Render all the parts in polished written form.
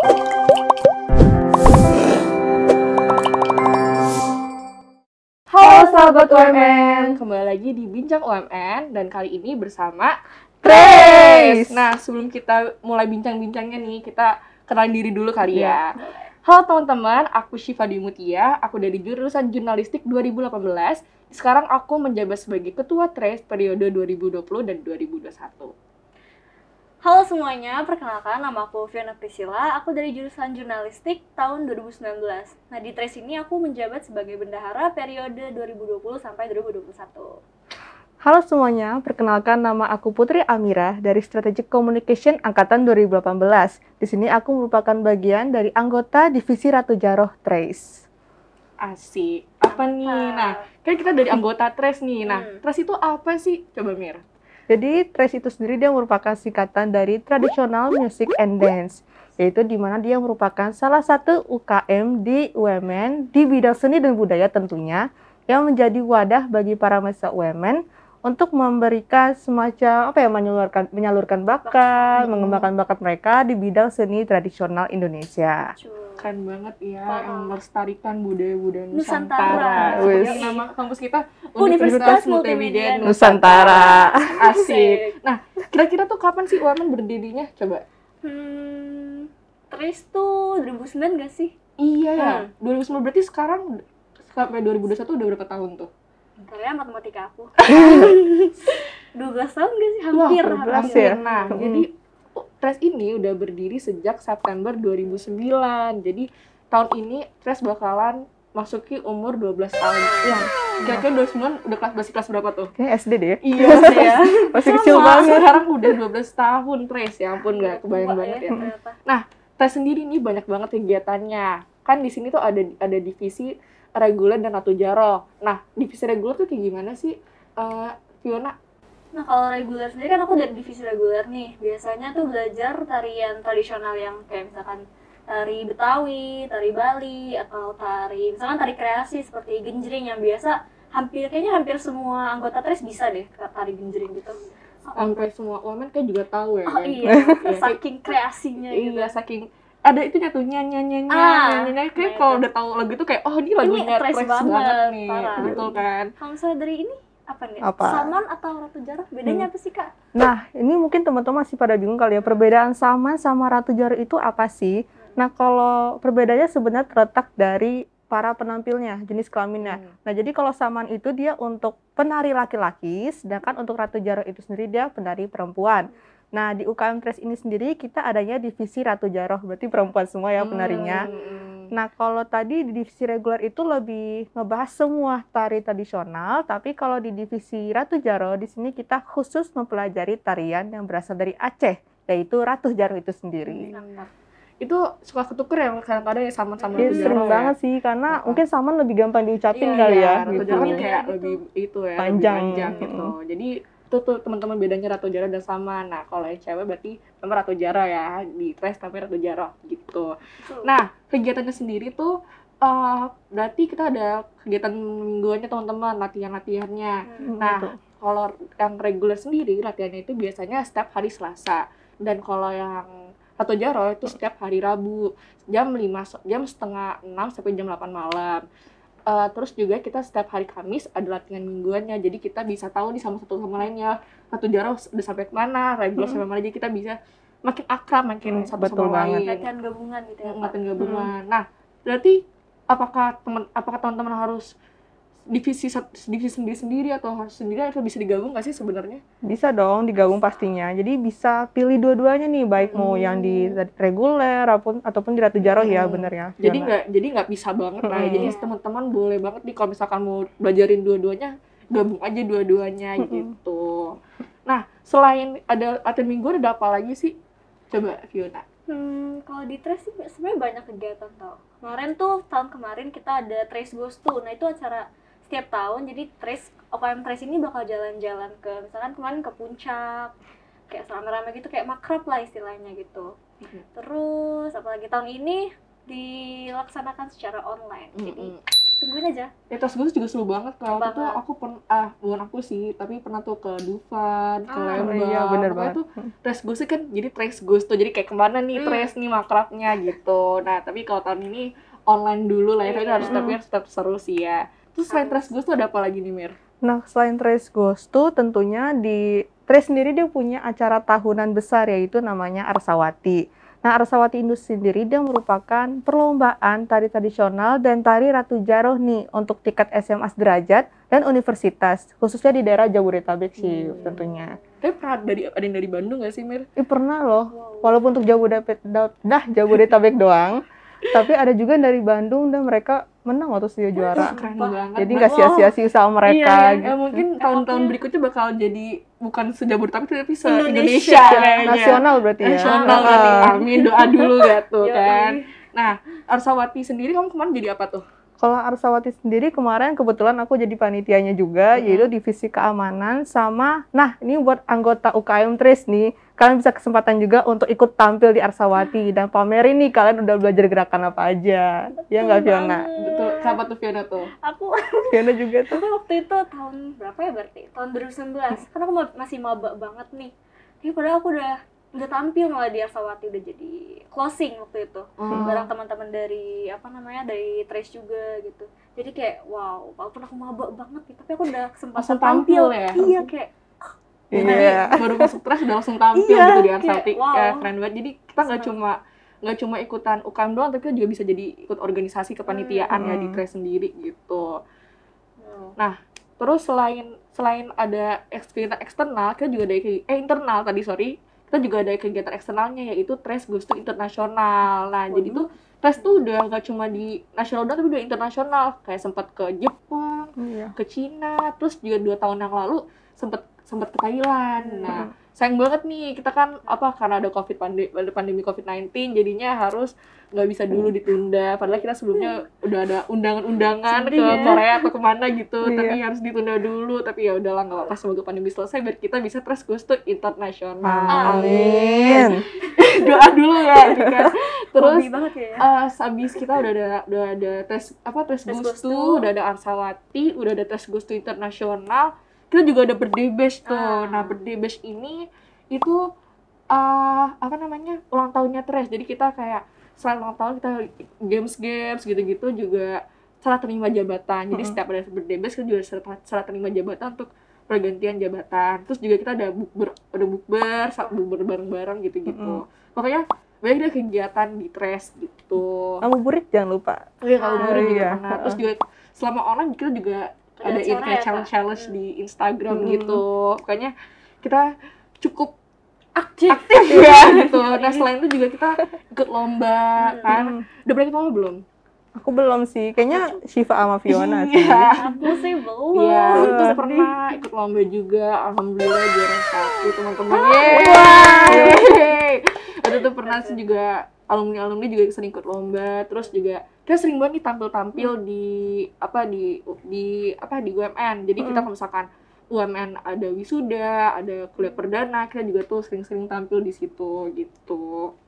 Halo sahabat UMN, kembali lagi di Bincang UMN dan kali ini bersama Trace. Nah, sebelum kita mulai bincang-bincangnya nih, kita kenalin diri dulu kali ya. Halo teman-teman, aku Syifa Dwi Mutia, aku dari jurusan Jurnalistik 2018. Sekarang aku menjabat sebagai Ketua Trace periode 2020 dan 2021. Halo semuanya, perkenalkan nama aku Fiona Priscilla, aku dari jurusan Jurnalistik tahun 2019. Nah, di Trace ini aku menjabat sebagai bendahara periode 2020 sampai 2021. Halo semuanya, perkenalkan nama aku Putri Amira dari Strategic Communication Angkatan 2018. Di sini aku merupakan bagian dari anggota Divisi Ratu Jaroh Trace. Asik. Apa nih? Nah, kan kita dari anggota Trace nih. Nah, Trace itu apa sih? Coba Mir. Jadi Trace itu sendiri dia merupakan singkatan dari Traditional Music and Dance, yaitu di mana dia merupakan salah satu UKM di UMN di bidang seni dan budaya tentunya, yang menjadi wadah bagi para mahasiswa UMN untuk memberikan semacam menyalurkan bakat, mengembangkan bakat mereka di bidang seni tradisional Indonesia. Keren banget ya, yang melestarikan budaya-budaya Nusantara. Seperti nama kampus kita Universitas Multimedia Nusantara. Asik. Nah, kira-kira tuh kapan sih UMN berdirinya? Coba. Trace tuh 2009 gak sih? Iya ya, 2009 berarti sekarang sampai 2021 udah berapa tahun tuh? Bentar ya, matematika aku. 12 tahun gak sih? Hampir. Hampir. Nah, jadi Trace ini udah berdiri sejak September 2009. Jadi tahun ini Trace bakalan masuki umur 12 tahun. Ya, kira-kira 2009 udah masih kelas berapa tuh? Kayaknya SD deh ya. Iya sih ya. Masih kecil banget. Sekarang udah 12 tahun Trace, ya ampun nggak kebayang banget ya. Nah, Trace sendiri nih banyak banget kegiatannya. Kan di sini tuh ada divisi reguler dan Ratu Jaroh. Nah, divisi reguler tuh kayak gimana sih, Fiona? Nah, kalau reguler sendiri kan aku dari divisi reguler nih. Biasanya tuh belajar tarian tradisional yang kayak misalkan tari Betawi, tari Bali, atau misalkan tari kreasi seperti genjreng yang biasa kayaknya hampir semua anggota Trace bisa deh tari genjreng gitu. Sampai semua UMN kan juga tahu ya. Oh iya, saking kreasinya gitu. Iya, saking ada itu tuh nyanyi kayak kalau udah tahu lagu itu kayak oh ini lagunya Trace banget nih, gitu kan. Kalau misalnya dari ini apa nih? Apa? Saman atau Ratu Jaroh bedanya apa sih, Kak? Nah, ini mungkin teman-teman masih pada bingung kali ya, perbedaan Saman sama Ratu Jaroh itu apa sih? Nah, kalau perbedaannya sebenarnya terletak dari para penampilnya, jenis kelaminnya. Nah, jadi kalau Saman itu dia untuk penari laki-laki, sedangkan untuk Ratu Jaroh itu sendiri dia penari perempuan. Nah, di UKM Trace ini sendiri kita adanya divisi Ratu Jaroh, berarti perempuan semua ya penarinya. Nah, kalau tadi di divisi reguler itu lebih ngebahas semua tari tradisional, tapi kalau di divisi Ratu Jaroh di sini kita khusus mempelajari tarian yang berasal dari Aceh, yaitu Ratu Jaroh itu sendiri. Itu suka ketuker ya kadang-kadang ya sama-sama Ratu Jaroh. Sering banget sih, karena mungkin Saman lebih gampang diucapin kali ya. Ratu Jaroh kan kayak lebih itu ya, panjang gitu. Jadi itu tuh teman-teman bedanya Ratu Jaroh dan Saman. Nah, kalau yang cewek berarti memang Ratu Jaroh ya, di Trace tapi Ratu Jaroh gitu. Nah, kegiatannya sendiri tuh berarti kita ada kegiatan mingguannya teman-teman, latihannya. Nah, kalau yang reguler sendiri latihannya itu biasanya setiap hari Selasa. Dan kalau yang Ratu Jaroh itu setiap hari Rabu jam 5:30 sampai jam 8 malam. Terus juga kita setiap hari Kamis ada latihan mingguannya, jadi kita bisa tahu nih sama satu sama lainnya Ratu Jaroh udah sampai kemana, reguler sampai mana, jadi kita bisa makin akrab, makin satu sama lain. Latihan gabungan gitu ya. Latihan gabungan. Nah, berarti apakah teman-teman harus divisi sendiri atau harus sendiri, atau bisa digabung nggak sih sebenarnya? Bisa dong digabung pastinya. Jadi bisa pilih dua-duanya nih, baik mau yang di reguler ataupun di Ratu Jaroh ya benernya. Jadi nggak bisa banget lah. Jadi teman-teman boleh banget nih kalau misalkan mau belajarin dua-duanya, gabung aja dua-duanya gitu. Nah, selain ada latihan mingguan ada apa lagi sih? Coba Fiona. Kalau di Trace sih sebenarnya banyak kegiatan tau. Tahun kemarin kita ada Trace Goes To. Nah, itu acara setiap tahun, jadi UKM Trace ini bakal jalan-jalan ke, misalkan kemarin ke puncak, kayak rame-rame gitu, kayak makrab lah istilahnya gitu. Terus apalagi tahun ini dilaksanakan secara online, jadi tungguin aja. Ya Trace Ghost juga seru banget. Kalau waktu itu Banget. aku bukan aku sih, tapi pernah tuh ke Dufan, ke Lembang. iya, bener Pokoknya banget. tuh Trace Ghost kan jadi Trace Ghost tuh. Jadi kayak kemana nih Trace nih makrabnya gitu. Nah, tapi kalau tahun ini online dulu lah ya, tapi harus tapi harus tetap seru sih ya. Terus selain Trace Ghost tuh ada apa lagi nih, Mir? Nah, selain Trace Ghost tuh tentunya di Trace sendiri dia punya acara tahunan besar yaitu namanya Arsawati. Nah, Arsawati itu sendiri dia merupakan perlombaan tari tradisional dan tari Ratu Jaroh nih untuk tingkat SMA sederajat dan universitas, khususnya di daerah Jabodetabek sih tentunya. Tapi pernah ada yang dari Bandung gak sih, Mir? Pernah loh, walaupun untuk Jabodetabek doang, tapi ada juga dari Bandung dan mereka menang waktu sih juara. Keren banget. Jadi nggak sia-sia sih usaha mereka. Ya, mungkin tahun-tahun berikutnya bakal jadi bukan se-Jabodetabek tapi Indonesia. se-Indonesia kayaknya. Nasional berarti ya. Nasional berarti. Amin, doa dulu gak tuh Yoi. kan. Nah, Arsawati sendiri kamu kemarin jadi apa tuh? Kalau Arsawati sendiri kemarin kebetulan aku jadi panitianya juga, yaitu divisi keamanan sama, nah ini buat anggota UKM Trace nih, kalian bisa kesempatan juga untuk ikut tampil di Arsawati dan pamerin nih kalian udah belajar gerakan apa aja. Ya nggak Fiona? Betul. Siapa tuh Fiona tuh? Aku Fiona juga tuh. waktu itu tahun berapa ya berarti? Tahun 2019. Kan aku masih maba banget nih. Ini padahal aku udah tampil malah di Arsawati, udah jadi closing waktu itu. Bareng teman-teman dari dari Trace juga gitu. Jadi kayak wow, walaupun aku maba banget nih, tapi aku udah kesempatan Langsung tampil ya? Iya kayak Iya. Baru masuk Trace udah langsung tampil Iya, gitu di kayak, Arsawati. wow. Ya, keren banget. Jadi kita nggak cuma ikutan UKM doang, tapi kita juga bisa jadi ikut organisasi kepanitiaan ya di Trace sendiri gitu. Nah, terus selain ada kegiatan eksternal, kita juga ada internal tadi kita juga ada kegiatan eksternalnya yaitu Trace Goes to Internasional. Nah, jadi tuh Trace tuh udah nggak cuma di nasional doang, tapi udah internasional. Kayak sempat ke Jepang, ke Cina, terus juga 2 tahun yang lalu sempat ke Thailand. Nah, sayang banget nih kita kan karena ada pandemi COVID-19 jadinya harus nggak bisa dulu ditunda. Padahal kita sebelumnya udah ada undangan-undangan ke Korea atau kemana gitu, tapi harus ditunda dulu. Tapi ya udahlah, nggak apa-apa, semoga pandemi selesai biar kita bisa Trace Goes to Internasional. Amin. Doa dulu ya, kan. Terus hobi banget ya. habis kita udah ada Trace Goes to, udah ada Arsawati, udah ada Trace Goes to Internasional. Kita juga ada birthday bash tuh. Nah, birthday bash ini itu ulang tahunnya Trace. Jadi kita kayak selain ulang tahun kita games gitu-gitu juga serah terima jabatan. Jadi setiap ada birthday bash kita juga serah terima jabatan untuk pergantian jabatan. Terus juga kita ada bukber bareng-bareng gitu-gitu. Pokoknya banyak deh kegiatan di Trace gitu. Ngabuburit jangan lupa. Iya, ngabuburit juga iya. pernah. Terus juga selama online kita juga ada acara kayak ya, Kak? challenge di Instagram gitu. Pokoknya kita cukup Aktif. ya gitu. Nah, selain itu juga kita ikut lomba kan. Udah berapa lomba belum? Aku belum sih, kayaknya Shiva sama Fiona sih. Iya. Aku sih belum. Iya, terus pernah ikut lomba juga. Alhamdulillah juara 1 teman-teman. Yeay. Itu tuh pernah sih juga alumni juga sering ikut lomba. Terus juga kita sering banget nih tampil-tampil di UMN. Jadi kita kalau misalkan UMN ada wisuda, ada kuliah perdana, kita juga tuh sering-sering tampil di situ gitu.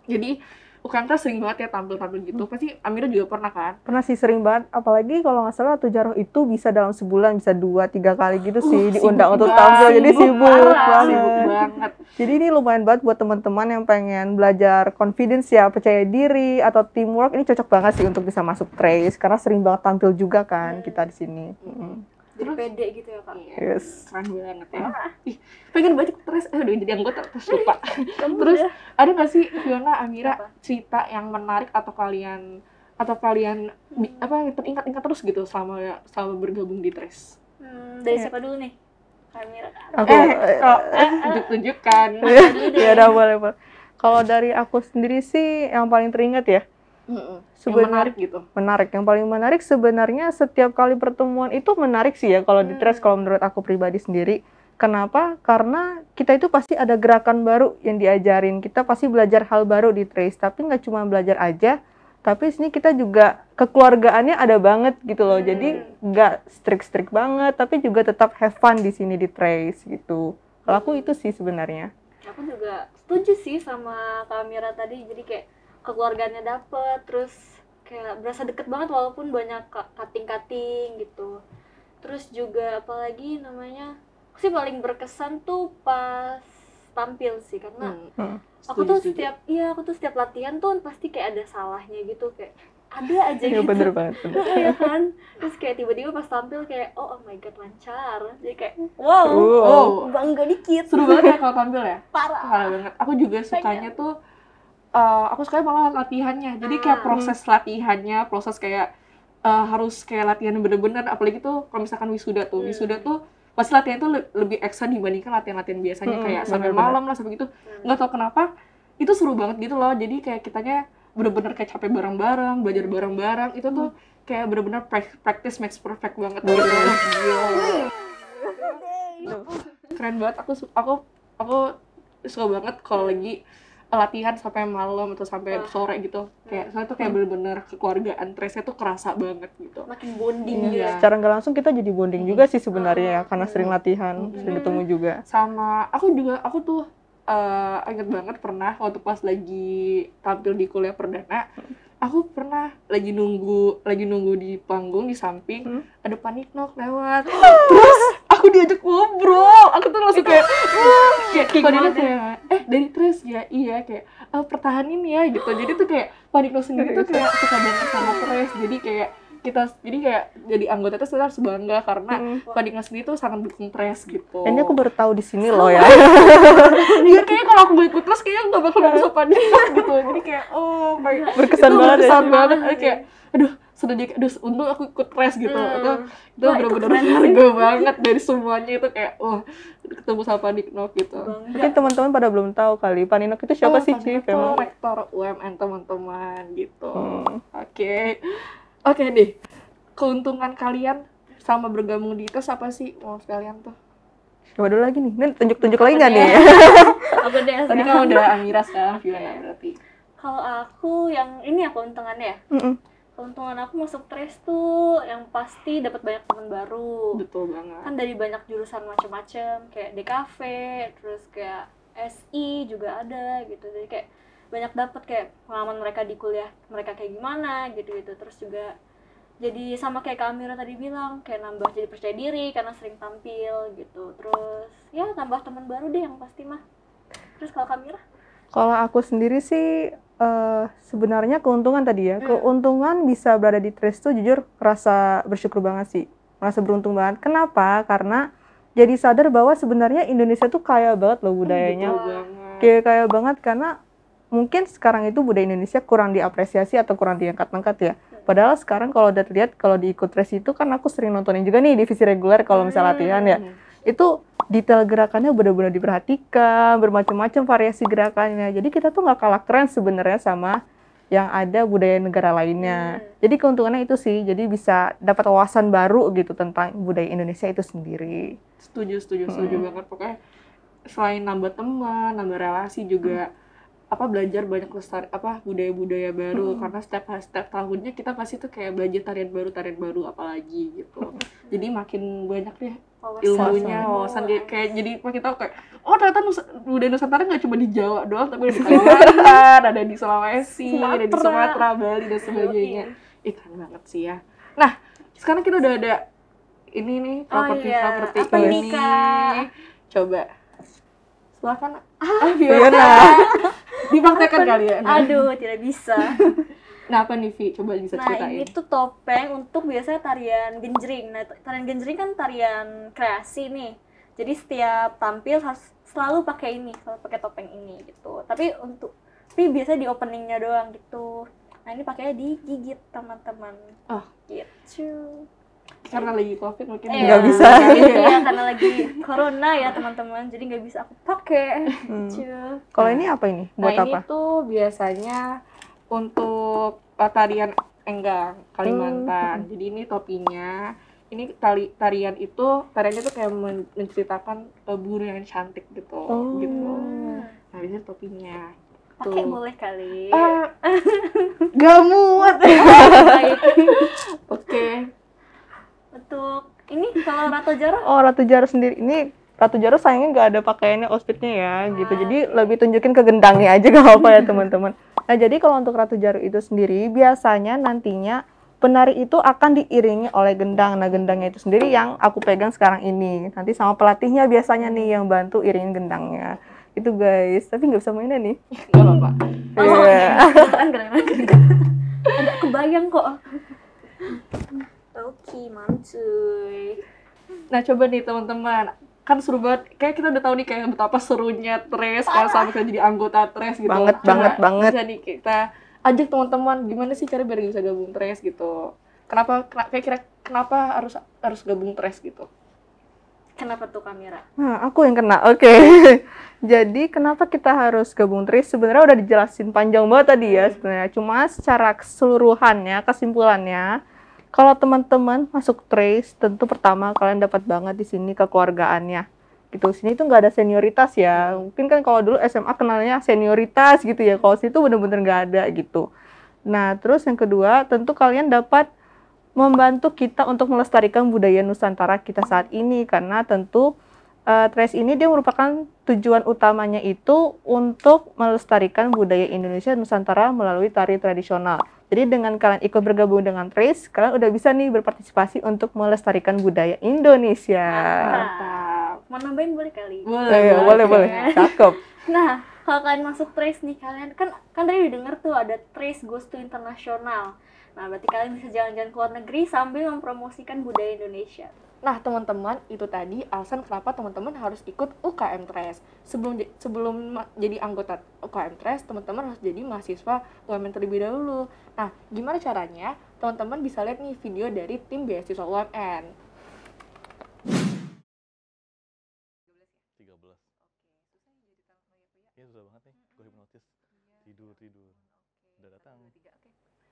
Jadi UKM tuh sering banget ya tampil-tampil gitu. Pasti Amira juga pernah kan? Pernah sih, sering banget, apalagi kalau nggak salah Ratu Jaroh itu bisa dalam sebulan bisa 2-3 kali gitu sih diundang untuk tampil, jadi sibuk banget. Jadi ini lumayan banget buat teman-teman yang pengen belajar confidence ya, percaya diri atau teamwork, ini cocok banget sih untuk bisa masuk Trace karena sering banget tampil juga kan kita di sini. Jadi pede gitu ya, Kak. Yes. Keren banget ya. Ih, pengen banget Trace, udah jadi anggota terus lupa. Terus ada nggak sih Fiona, Amira cerita yang menarik atau kalian teringat-ingat terus gitu selama bergabung di Trace? Dari siapa dulu nih? Kamera. Aku tunjukkan. ya udah boleh. Kalau dari aku sendiri sih yang paling teringat ya. Yang menarik gitu. Menarik. Yang paling menarik sebenarnya setiap kali pertemuan itu menarik sih ya kalau di Trace, kalau menurut aku pribadi sendiri. Kenapa? Karena kita itu pasti ada gerakan baru yang diajarin. Kita pasti belajar hal baru di Trace. Tapi nggak cuma belajar aja, tapi sini kita juga kekeluargaannya ada banget gitu loh. Jadi nggak strict banget, tapi juga tetap have fun di sini di Trace gitu. Kalau aku itu sih sebenarnya. Aku juga setuju sih sama Kamera tadi. Jadi kayak kekeluarganya dapet, terus kayak berasa deket banget walaupun banyak cutting gitu. Terus juga apalagi namanya, aku sih paling berkesan tuh pas tampil sih, karena aku tuh setiap latihan tuh pasti kayak ada salahnya gitu, kayak ada aja Iya gitu. bener banget. Ya kan, terus kayak tiba-tiba pas tampil kayak oh my god lancar, jadi kayak wow, bangga dikit. Seru banget ya kalau tampil ya. Parah Banget. Aku juga sukanya tuh aku sukanya malah latihannya. Jadi kayak proses latihannya, proses kayak harus kayak latihan bener-bener. Apalagi tuh kalau misalkan wisuda tuh pasti latihan tuh lebih ekstra dibandingkan latihan-latihan biasanya kayak sampai malam lah sampai gitu. Nggak tahu kenapa itu seru banget gitu loh. Jadi kayak kitanya bener-bener kayak capek bareng-bareng, belajar bareng-bareng. Itu tuh kayak bener-bener practice makes perfect banget gitu. Keren banget. Aku suka banget kalau lagi latihan sampai malam atau sampai sore gitu. Kayak soalnya tuh kayak bener-bener kekeluargaan Trace-nya tuh kerasa banget gitu. makin bonding Iya. Secara nggak langsung kita jadi bonding juga sih sebenarnya ya, karena sering latihan, sering ketemu juga. Sama aku tuh inget banget pernah waktu pas lagi tampil di kuliah perdana, aku pernah lagi nunggu di panggung di samping ada Paniknok lewat. Terus aku diajak ngobrol. Aku tuh langsung kayak Paniknok kayak dari Trace ya, iya kayak pertahanin ya gitu. Jadi tuh kayak Paniknok sendiri tuh kayak suka banget sama Trace. Jadi kayak jadi anggota itu harus bangga karena Paniknok sendiri tuh sangat dukung Trace gitu. Ini aku baru tahu di sini loh ya. Iya kayaknya kalau aku gak ikut Trace kayaknya gak bakal masuk Paniknok gitu. Jadi kayak Berkesan banget ya. Berkesan banget. Kayak untung aku ikut Trace gitu. Itu benar-benar harga banget dari semuanya itu kayak ketemu sama Paniknok gitu. Mungkin teman-teman pada belum tahu kali Paniknok itu siapa sih Cif? Itu rektor UMN teman-teman gitu. Oke deh, keuntungan kalian sama bergabung di ITES apa sih mau sekalian tuh? Coba dulu lagi nih, ini tunjuk-tunjuk lagi nggak nih? Apa deh? Tadi kan udah Amira sekarang Fiona berarti. Kalau aku yang ini keuntungannya ya. Keuntungan aku masuk Trace tuh yang pasti dapat banyak teman baru. Betul banget. Kan dari banyak jurusan macam-macam, kayak DKV, terus kayak SI juga ada gitu. Jadi kayak banyak dapat kayak pengalaman mereka di kuliah mereka kayak gimana gitu. Terus juga jadi sama kayak Kak Amira tadi bilang, kayak nambah jadi percaya diri karena sering tampil gitu. Terus ya tambah teman baru deh yang pasti mah. Terus kalau Kak Amira? Kalau aku sendiri sih sebenarnya keuntungan tadi ya. Keuntungan bisa berada di Trace tuh jujur rasa bersyukur banget sih. Merasa beruntung banget. Kenapa? Karena jadi sadar bahwa sebenarnya Indonesia tuh kaya banget loh budayanya. Kayak kaya banget karena mungkin sekarang itu budaya Indonesia kurang diapresiasi atau kurang diangkat-angkat ya. Padahal sekarang kalau udah lihat kalau di ikut Trace itu kan aku sering nontonin juga nih divisi reguler kalau misalnya latihan ya. Itu detail gerakannya benar-benar diperhatikan, bermacam-macam variasi gerakannya. Jadi kita tuh nggak kalah keren sebenarnya sama yang ada budaya negara lainnya. Jadi keuntungannya itu sih, jadi bisa dapat wawasan baru gitu tentang budaya Indonesia itu sendiri. Setuju banget. Pokoknya selain nambah teman, nambah relasi juga belajar banyak budaya-budaya baru karena setiap tahunnya kita pasti tuh kayak belajar tarian baru apalagi gitu. Jadi makin banyak deh ilmunya, wawasan kayak jadi makin tahu kayak ternyata budaya Nusantara nggak cuma di Jawa doang, tapi ada di Kalimantan, ada di Sulawesi, ada di Sumatera, Bali dan sebagainya. Keren banget sih ya. Nah, sekarang kita udah ada ini nih properti ini. Coba silakan Fiona. Dipraktekkan kali ya. Aduh, tidak bisa. Nah, apa nih Vi? Coba bisa ceritain. Nah, ini tuh topeng untuk biasanya tarian genjreng. Nah, tarian genjreng kan tarian kreasi nih. Jadi setiap tampil harus selalu pakai topeng ini gitu. Tapi biasanya di openingnya doang gitu. Nah, ini pakainya digigit teman-teman. Gitu. Karena lagi COVID mungkin nggak bisa. Iya, karena lagi corona ya teman-teman, jadi nggak bisa aku pakai. Kalau ini apa ini? Buat apa? Ini tuh biasanya untuk tarian enggang Kalimantan. Jadi ini topinya. Ini tariannya tuh kayak menceritakan buru yang cantik gitu. Nah, biasanya topinya. Pakai boleh kali. Gak muat. Oke. Untuk ini kalau Ratu Jaro? Ratu Jaro sendiri. Ini Ratu Jaro sayangnya nggak ada pakaiannya outfitnya ya gitu. Jadi lebih tunjukin ke gendangnya aja gak apa ya teman-teman. Nah, jadi kalau untuk Ratu Jaru itu sendiri, biasanya nantinya penari itu akan diiringi oleh gendang. Nah, gendangnya itu sendiri yang aku pegang sekarang ini. Nanti sama pelatihnya biasanya nih yang bantu iringin gendangnya. Itu guys, tapi nggak bisa mainnya nih. Gak apa-apa. Keren. Agak kebayang kok. Oke, mancuy. Nah, coba nih teman-teman, kan seru banget. Kayak kita udah tahu nih kayak betapa serunya Trace kalau sampai kita jadi anggota Trace gitu. Banget, Coba banget. Bisa nih kita ajak teman-teman gimana sih cara biar bisa gabung Trace gitu. Kenapa harus gabung Trace gitu? Kenapa tuh kamera? Nah, aku yang kena. Oke. Jadi kenapa kita harus gabung Trace? Sebenarnya udah dijelasin panjang banget tadi ya sebenarnya. Cuma secara keseluruhannya, kesimpulannya, kalau teman-teman masuk Trace, tentu pertama kalian dapat banget di sini kekeluargaannya. Gitu. Sini tuh nggak ada senioritas ya. Mungkin kan kalau dulu SMA kenalnya senioritas gitu ya. Kalau situ bener-bener nggak ada gitu. Nah, terus yang kedua, tentu kalian dapat membantu kita untuk melestarikan budaya Nusantara kita saat ini. Karena tentu Trace ini dia merupakan tujuan utamanya itu untuk melestarikan budaya Indonesia Nusantara melalui tari tradisional. Jadi dengan kalian ikut bergabung dengan Trace, kalian udah bisa nih berpartisipasi untuk melestarikan budaya Indonesia. Mantap. Mau nambahin boleh kali? Boleh. Cakep. Nah, kalau kalian masuk Trace nih, kalian kan tadi udah denger tuh ada Trace Goes to International. Nah, berarti kalian bisa jalan-jalan ke luar negeri sambil mempromosikan budaya Indonesia. Nah, teman-teman, itu tadi alasan kenapa teman-teman harus ikut UKM Trace. Sebelum jadi anggota UKM Trace, teman-teman harus jadi mahasiswa UMN terlebih dahulu. Nah, gimana caranya? Teman-teman bisa lihat nih video dari tim beasiswa UMN. 13. Iya, susah banget nih. Gue hipnotis. Tidur. Udah datang.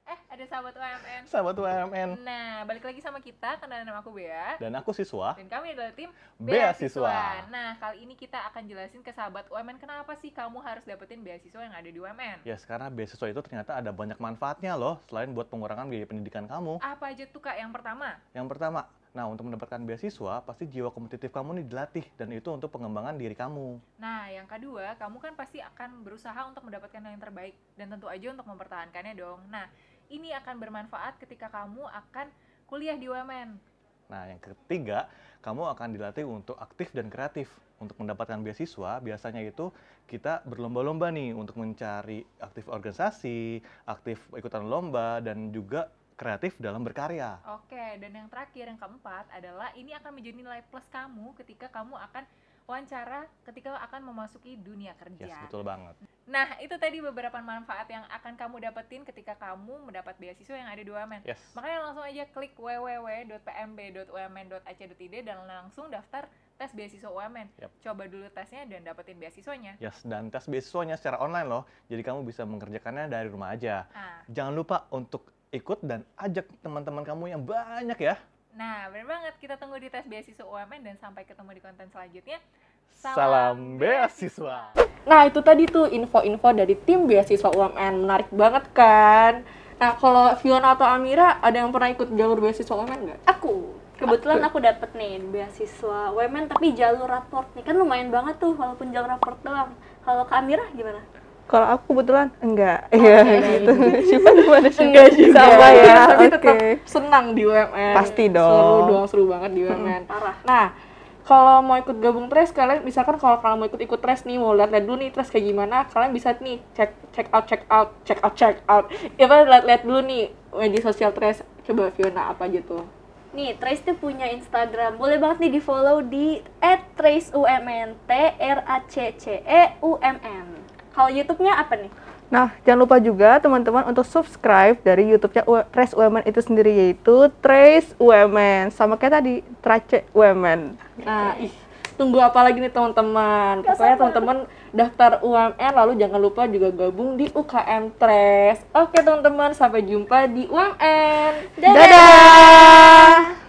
Ada sahabat UMN. Sahabat UMN. Nah, balik lagi sama kita, karena nama aku Bea. Dan aku siswa. Dan kami adalah tim Beasiswa. Nah, kali ini kita akan jelasin ke sahabat UMN kenapa sih kamu harus dapetin beasiswa yang ada di UMN. Yes, karena beasiswa itu ternyata ada banyak manfaatnya loh, selain buat pengurangan biaya pendidikan kamu. Apa aja tuh Kak? Yang pertama, Nah, untuk mendapatkan beasiswa, pasti jiwa kompetitif kamu nih dilatih, dan itu untuk pengembangan diri kamu. Nah, yang kedua, kamu kan pasti akan berusaha untuk mendapatkan yang terbaik, dan tentu aja untuk mempertahankannya dong. Nah, ini akan bermanfaat ketika kamu akan kuliah di UMN. Nah, yang ketiga, kamu akan dilatih untuk aktif dan kreatif. Untuk mendapatkan beasiswa, biasanya itu kita berlomba-lomba nih untuk mencari aktif organisasi, aktif ikutan lomba, dan juga kreatif dalam berkarya. Oke, dan yang terakhir, yang keempat adalah ini akan menjadi nilai plus kamu ketika kamu akan wawancara, ketika akan memasuki dunia kerja. Yes, betul banget. Nah, itu tadi beberapa manfaat yang akan kamu dapetin ketika kamu mendapat beasiswa yang ada di UMN. Yes. Makanya langsung aja klik www.pmb.umn.ac.id dan langsung daftar tes beasiswa UMN. Yep. Coba dulu tesnya dan dapetin beasiswanya. Yes, dan tes beasiswanya secara online loh. Jadi kamu bisa mengerjakannya dari rumah aja. Nah. Jangan lupa untuk ikut dan ajak teman-teman kamu yang banyak ya. Nah, bener banget. Kita tunggu di tes beasiswa UMN dan sampai ketemu di konten selanjutnya. Salam beasiswa. Nah, itu tadi tuh info-info dari tim beasiswa UMN. Menarik banget kan? Nah, kalau Fiona atau Amira, ada yang pernah ikut jalur beasiswa UMN nggak? Aku kebetulan aku dapet nih beasiswa UMN tapi jalur raport nih, kan lumayan banget tuh walaupun jalur raport doang. Kalau Kak Amira gimana? Kalau aku kebetulan enggak. Iya gitu. Syifa gimana sih? Enggak juga. Sama ya. Tapi Oke. tetap senang di UMN. Pasti dong. Seru banget di UMN. Parah. Nah, kalau mau ikut gabung Trace, kalian misalkan kalau kalian mau ikut Trace nih, mau lihat dulu nih Trace kayak gimana, kalian bisa nih check out. Ya kan lihat dulu nih media sosial Trace. Coba Fiona apa aja tuh? Nih, Trace tuh punya Instagram. Boleh banget nih di-follow di @traceumn, TRACCEUMN. Kalau YouTube-nya apa nih? Nah, jangan lupa juga teman-teman untuk subscribe dari YouTube-nya Trace UMN itu sendiri, yaitu Trace UMN. Sama kayak tadi, Trace UMN. Nah, tunggu apa lagi nih teman-teman? Pokoknya teman-teman daftar UMN, lalu jangan lupa juga gabung di UKM Trace. Oke teman-teman, sampai jumpa di UMN. Dadah! Dadah!